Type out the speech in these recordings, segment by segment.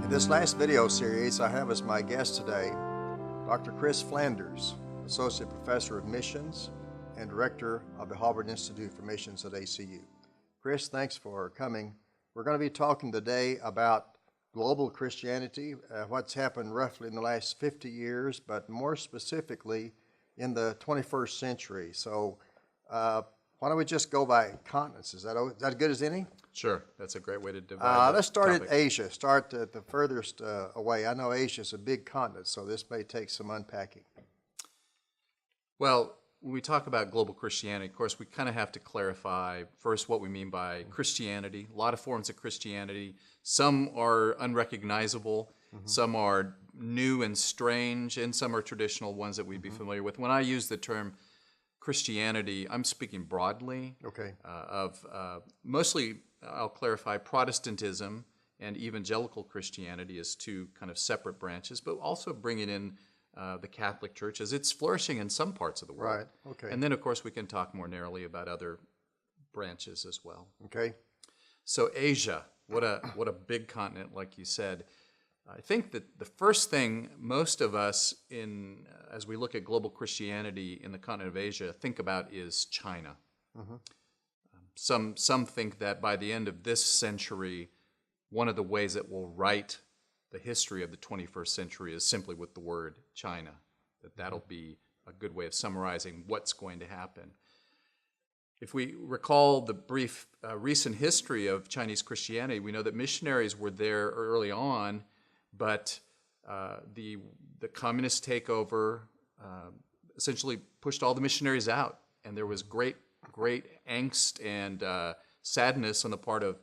In this last video series, I have as my guest today Dr. Chris Flanders, Associate Professor of Missions and Director of the Harvard Institute for Missions at ACU. Chris, thanks for coming. We're going to be talking today about global Christianity, what's happened roughly in the last 50 years, but more specifically in the 21st century. So why don't we just go by continents? Is that good as any? Sure, that's a great way to divide Let's start topic. at Asia. Start at the furthest away. I know Asia is a big continent, so this may take some unpacking. Well, when we talk about global Christianity, of course, we kind of have to clarify first what we mean by Christianity. A lot of forms of Christianity. Some are unrecognizable, some are new and strange, and some are traditional ones that we'd be familiar with. When I use the term Christianity, I'm speaking broadly of mostly, I'll clarify, Protestantism and evangelical Christianity as two kind of separate branches, but also bringing in the Catholic Church as it's flourishing in some parts of the world. Right, okay. And then, of course, we can talk more narrowly about other branches as well. Okay. So Asia, what a big continent, like you said. I think that the first thing most of us, as we look at global Christianity in the continent of Asia, think about is China. Some think that by the end of this century, one of the ways that we'll write the history of the 21st century is simply with the word China, that'll be a good way of summarizing what's going to happen. If we recall the brief recent history of Chinese Christianity, we know that missionaries were there early on, but the communist takeover essentially pushed all the missionaries out, and there was great angst and sadness on the part of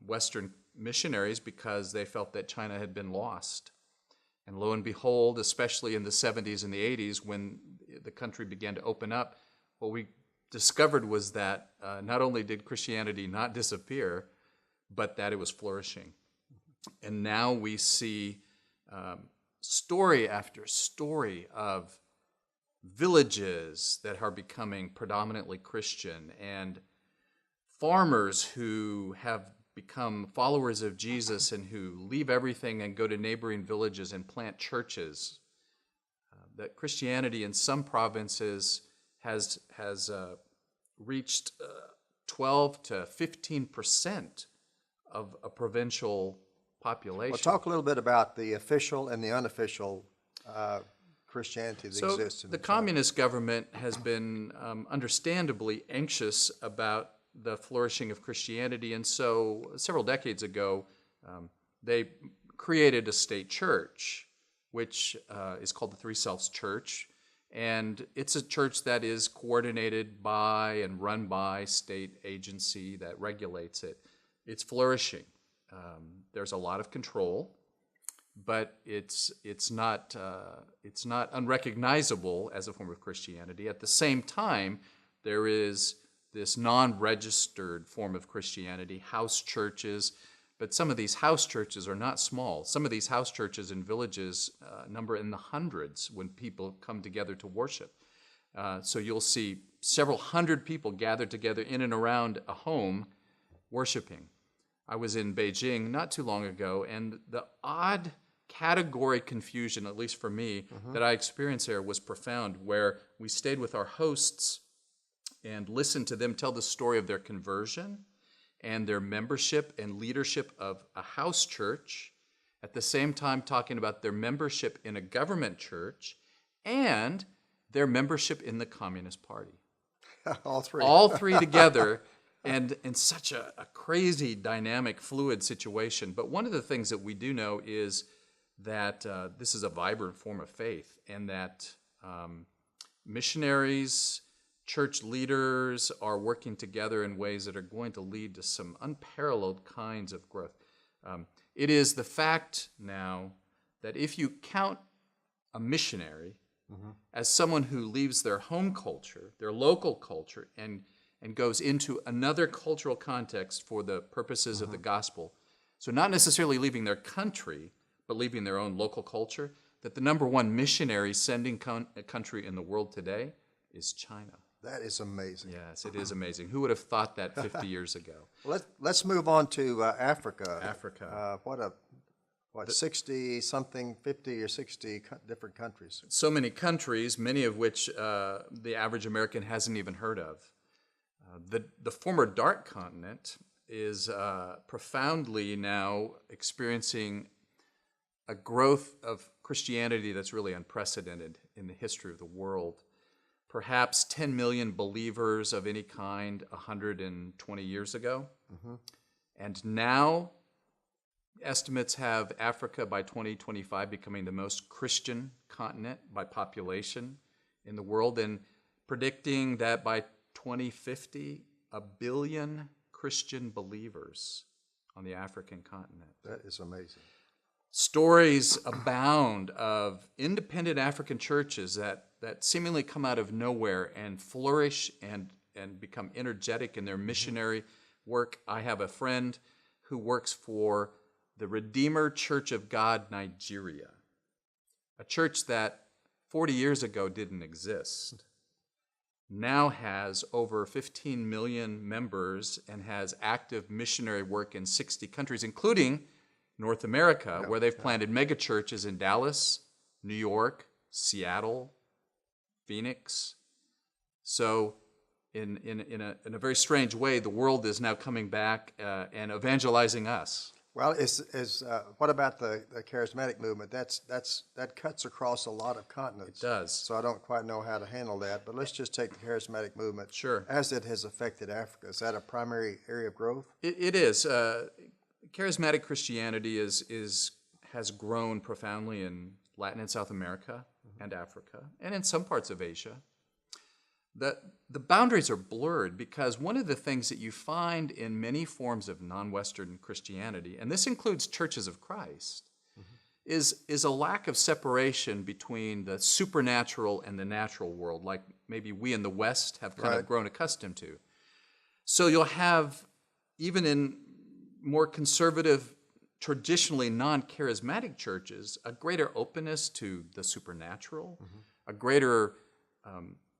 Western missionaries because they felt that China had been lost. And lo and behold, especially in the 70s and the 80s, when the country began to open up, what we discovered was that not only did Christianity not disappear, but that it was flourishing. And now we see story after story of villages that are becoming predominantly Christian, and farmers who have become followers of Jesus and who leave everything and go to neighboring villages and plant churches. That Christianity in some provinces has reached 12 to 15% of a provincial population. Well, talk a little bit about the official and the unofficial Christianity that exists in the China. communist government has been understandably anxious about the flourishing of Christianity, and so several decades ago they created a state church, which is called the Three Selves Church, and it's a church that is coordinated by and run by state agency that regulates it. It's flourishing. There's a lot of control, but it's not unrecognizable as a form of Christianity. At the same time, there is this non-registered form of Christianity, house churches, but some of these house churches are not small. Some of these house churches in villages number in the hundreds when people come together to worship. So you'll see several hundred people gathered together in and around a home worshiping. I was in Beijing not too long ago, and the odd category confusion, at least for me, that I experienced there was profound, where we stayed with our hosts and listened to them tell the story of their conversion and their membership and leadership of a house church, at the same time talking about their membership in a government church and their membership in the Communist Party. All three. All three together, and in such a crazy, dynamic, fluid situation. But one of the things that we do know is that this is a vibrant form of faith, and that missionaries, church leaders are working together in ways that are going to lead to some unparalleled kinds of growth. It is the fact now that if you count a missionary as someone who leaves their home culture, their local culture, and goes into another cultural context for the purposes of the gospel, so not necessarily leaving their country, but leaving their own local culture, that the number one missionary sending country in the world today is China. That is amazing. Yes, it is amazing. Who would have thought that 50 years ago? Let's move on to Africa. Africa. What a what, 60 something, 50 or 60 different countries. So many countries, many of which the average American hasn't even heard of. The former dark continent is profoundly now experiencing a growth of Christianity that's really unprecedented in the history of the world. Perhaps 10 million believers of any kind 120 years ago. Mm-hmm. And now estimates have Africa by 2025 becoming the most Christian continent by population in the world, and predicting that by 2050, 1 billion Christian believers on the African continent. That is amazing. Stories abound of independent African churches that seemingly come out of nowhere and flourish and become energetic in their missionary work. I have a friend who works for the Redeemer Church of God, Nigeria, a church that 40 years ago didn't exist, now has over 15 million members and has active missionary work in 60 countries, including North America, where they've planted mega churches in Dallas, New York, Seattle, Phoenix. So in a very strange way, the world is now coming back and evangelizing us. Well, what about the charismatic movement? That cuts across a lot of continents. It does. So I don't quite know how to handle that, but let's just take the charismatic movement. Sure. As it has affected Africa. Is that a primary area of growth? It is. Charismatic Christianity has grown profoundly in Latin and South America and Africa, and in some parts of Asia. The boundaries are blurred because one of the things that you find in many forms of non-Western Christianity, and this includes churches of Christ, is a lack of separation between the supernatural and the natural world, like maybe we in the West have kind of grown accustomed to. So you'll have, even in more conservative, traditionally non-charismatic churches, a greater openness to the supernatural, a greater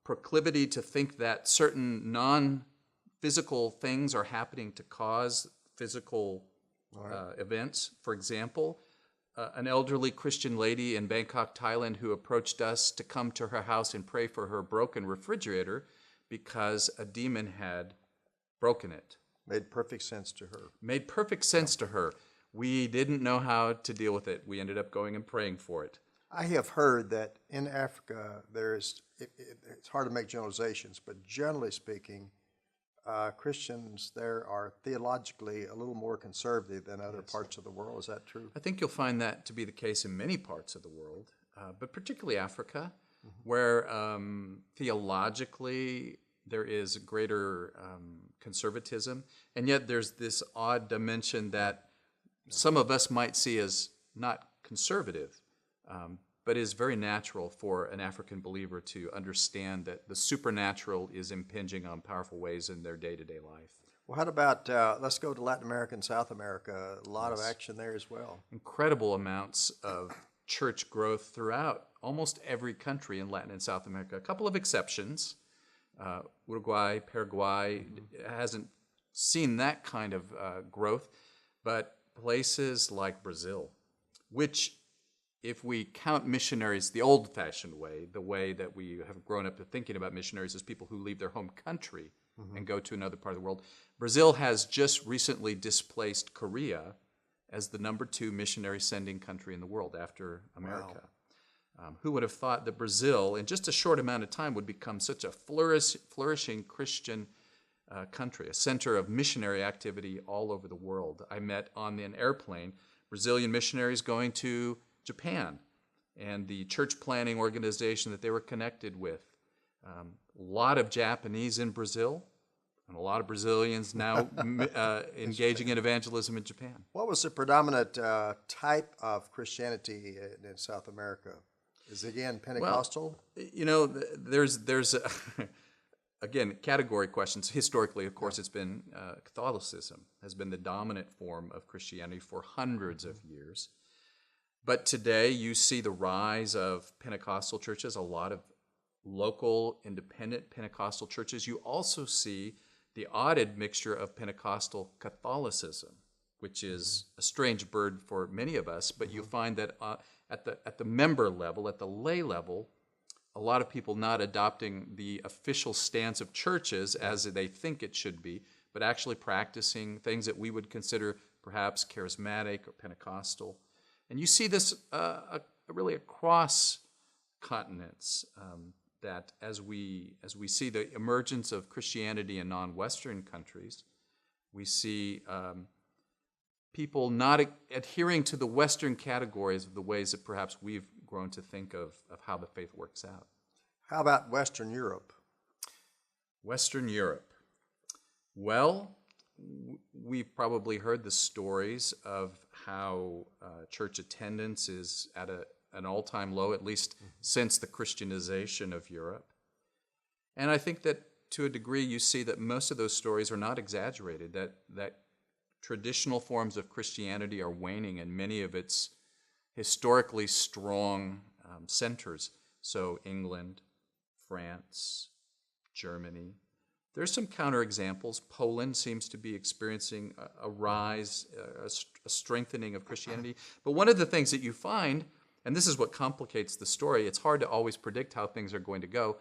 proclivity to think that certain non-physical things are happening to cause physical events. For example, an elderly Christian lady in Bangkok, Thailand, who approached us to come to her house and pray for her broken refrigerator because a demon had broken it. Made perfect sense to her. Made perfect sense to her. We didn't know how to deal with it. We ended up going and praying for it. I have heard that in Africa, it's hard to make generalizations, but generally speaking, Christians there are theologically a little more conservative than other parts of the world. Is that true? I think you'll find that to be the case in many parts of the world, but particularly Africa, where theologically there is greater conservatism, and yet there's this odd dimension that some of us might see as not conservative, but is very natural for an African believer to understand that the supernatural is impinging on powerful ways in their day-to-day life. Well, how about, let's go to Latin America and South America, a lot of action there as well. Incredible amounts of church growth throughout almost every country in Latin and South America. A couple of exceptions. Uruguay, Paraguay hasn't seen that kind of growth, but places like Brazil, which, if we count missionaries the old-fashioned way, the way that we have grown up to thinking about missionaries as people who leave their home country and go to another part of the world, Brazil has just recently displaced Korea as the number 2 missionary sending country in the world after America. Wow. Who would have thought that Brazil, in just a short amount of time, would become such a flourishing Christian country, a center of missionary activity all over the world? I met on an airplane Brazilian missionaries going to Japan and the church planning organization that they were connected with. A lot of Japanese in Brazil, and a lot of Brazilians now engaging in evangelism in Japan. What was the predominant type of Christianity in South America? Is it again Pentecostal? Well, there's again, category questions. Historically, of course, it's been Catholicism has been the dominant form of Christianity for hundreds of years. But today, you see the rise of Pentecostal churches, a lot of local independent Pentecostal churches. You also see the odd mixture of Pentecostal Catholicism. which is a strange bird for many of us, but you find that at the member level, at the lay level, a lot of people not adopting the official stance of churches as they think it should be, but actually practicing things that we would consider perhaps charismatic or Pentecostal. And you see this really across continents, that as we see the emergence of Christianity in non-Western countries, we see people not adhering to the Western categories of the ways that perhaps we've grown to think of how the faith works out. How about Western Europe? Western Europe. Well, we've probably heard the stories of how church attendance is at an all-time low, at least since the Christianization of Europe. And I think that to a degree you see that most of those stories are not exaggerated, that traditional forms of Christianity are waning in many of its historically strong centers. So England, France, Germany. There's some counterexamples. Poland seems to be experiencing a rise, a strengthening of Christianity. But one of the things that you find, and this is what complicates the story, it's hard to always predict how things are going to go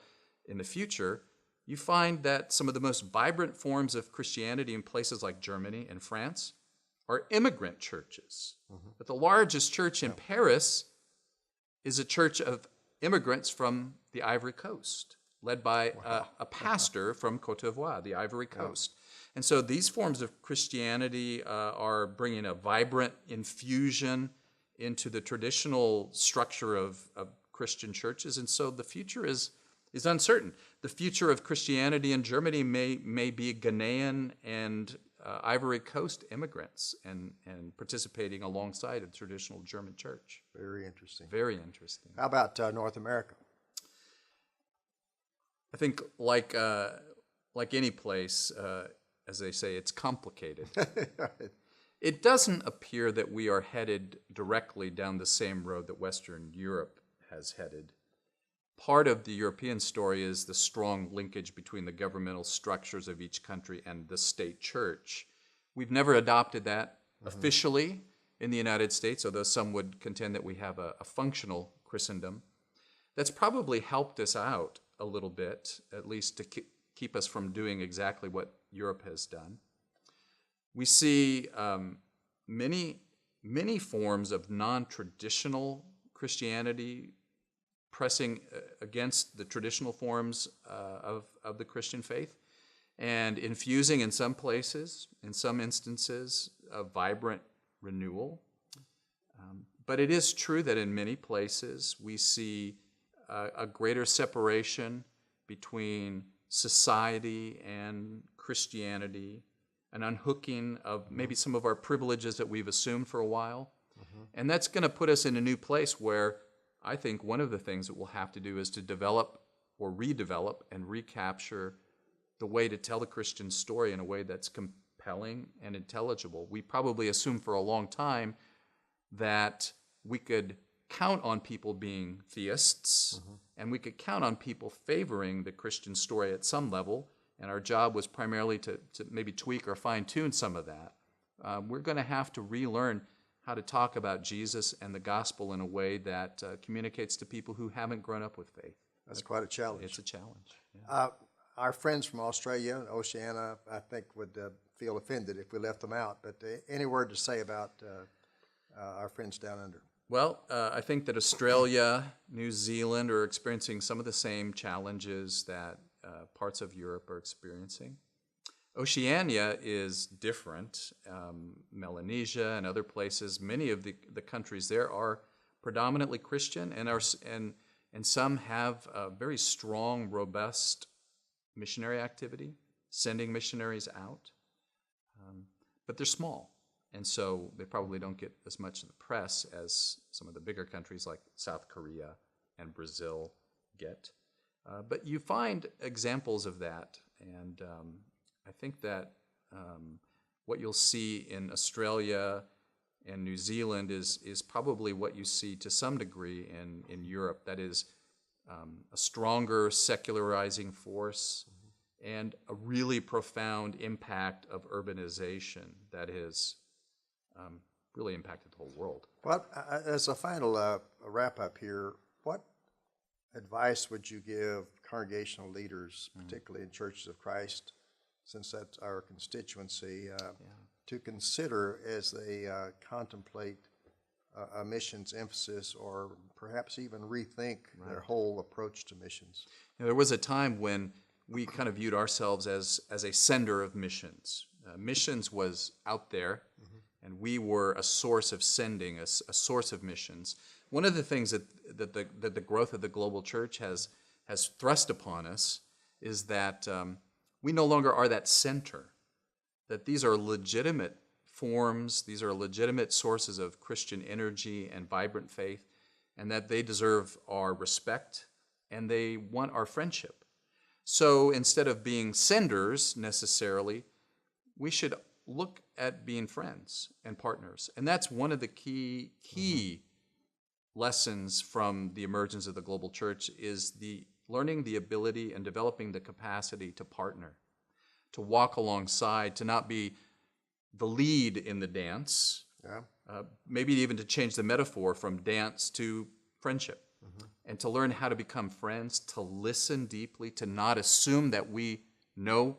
in the future. You find that some of the most vibrant forms of Christianity in places like Germany and France are immigrant churches. But the largest church in Paris is a church of immigrants from the Ivory Coast, led by a pastor from Côte d'Ivoire, the Ivory Coast. And so these forms of Christianity are bringing a vibrant infusion into the traditional structure of Christian churches. And so the future is uncertain. The future of Christianity in Germany may be Ghanaian and Ivory Coast immigrants and participating alongside a traditional German church. Very interesting. Very interesting. How about North America? I think like any place, as they say, it's complicated. Right. It doesn't appear that we are headed directly down the same road that Western Europe has headed. Part of the European story is the strong linkage between the governmental structures of each country and the state church. We've never adopted that officially in the United States, although some would contend that we have a functional Christendom. That's probably helped us out a little bit, at least to keep us from doing exactly what Europe has done. We see many forms of non-traditional Christianity pressing against the traditional forms of the Christian faith and infusing in some places, in some instances, a vibrant renewal. But it is true that in many places we see a greater separation between society and Christianity, an unhooking of maybe some of our privileges that we've assumed for a while. And that's going to put us in a new place where I think one of the things that we'll have to do is to develop or redevelop and recapture the way to tell the Christian story in a way that's compelling and intelligible. We probably assumed for a long time that we could count on people being theists, and we could count on people favoring the Christian story at some level, and our job was primarily to maybe tweak or fine-tune some of that. We're going to have to relearn how to talk about Jesus and the gospel in a way that communicates to people who haven't grown up with faith. That's quite a challenge. It's a challenge. Yeah. Our friends from Australia and Oceania, I think, would feel offended if we left them out. But any word to say about our friends down under? Well, I think that Australia, New Zealand are experiencing some of the same challenges that parts of Europe are experiencing. Oceania is different. Melanesia and other places, many of the countries there are predominantly Christian, and some have a very strong, robust missionary activity, sending missionaries out. But they're small, and so they probably don't get as much in the press as some of the bigger countries like South Korea and Brazil get. But you find examples of that, and I think that what you'll see in Australia and New Zealand is probably what you see to some degree in Europe. That is a stronger secularizing force and a really profound impact of urbanization that is really impacted the whole world. Well, as a final wrap-up here, what advice would you give congregational leaders, particularly in Churches of Christ, since that's our constituency, to consider as they contemplate a missions emphasis, or perhaps even rethink their whole approach to missions? There was a time when we kind of viewed ourselves as a sender of missions. Missions was out there, and we were a source of sending, a source of missions. One of the things that the growth of the global church has thrust upon us is that we no longer are that center, that these are legitimate forms, these are legitimate sources of Christian energy and vibrant faith, and that they deserve our respect and they want our friendship. So instead of being senders necessarily, we should look at being friends and partners. And that's one of the key lessons from the emergence of the global church, is the learning the ability and developing the capacity to partner, to walk alongside, to not be the lead in the dance, maybe even to change the metaphor from dance to friendship, and to learn how to become friends, to listen deeply, to not assume that we know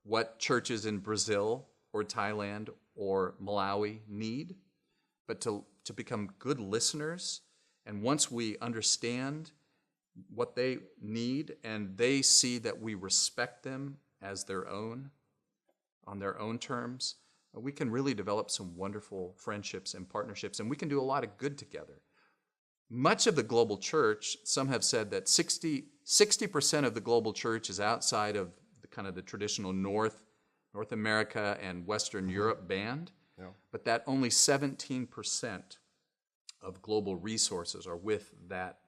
what churches in Brazil or Thailand or Malawi need, but to become good listeners. And once we understand what they need and they see that we respect them as their own, on their own terms, we can really develop some wonderful friendships and partnerships, and we can do a lot of good together. Much of the global church, some have said that 60% of the global church is outside of the traditional North America and Western Europe band, but that only 17% of global resources are with that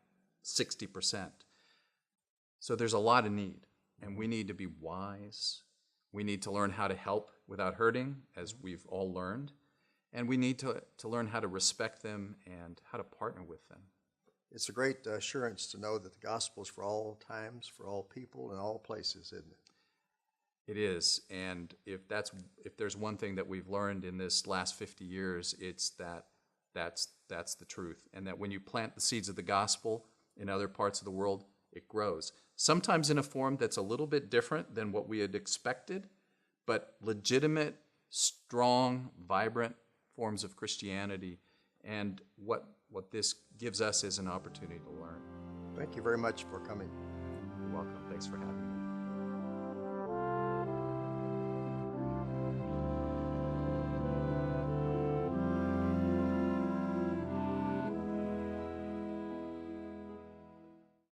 60%. So there's a lot of need, and we need to be wise. We need to learn how to help without hurting, as we've all learned, and we need to learn how to respect them and how to partner with them. It's a great assurance to know that the gospel is for all times, for all people, and all places, isn't it? It is, and if there's one thing that we've learned in this last 50 years, it's that's the truth, and that when you plant the seeds of the gospel in other parts of the world, it grows. Sometimes in a form that's a little bit different than what we had expected, but legitimate, strong, vibrant forms of Christianity, and what this gives us is an opportunity to learn. Thank you very much for coming. You're welcome. Thanks for having me.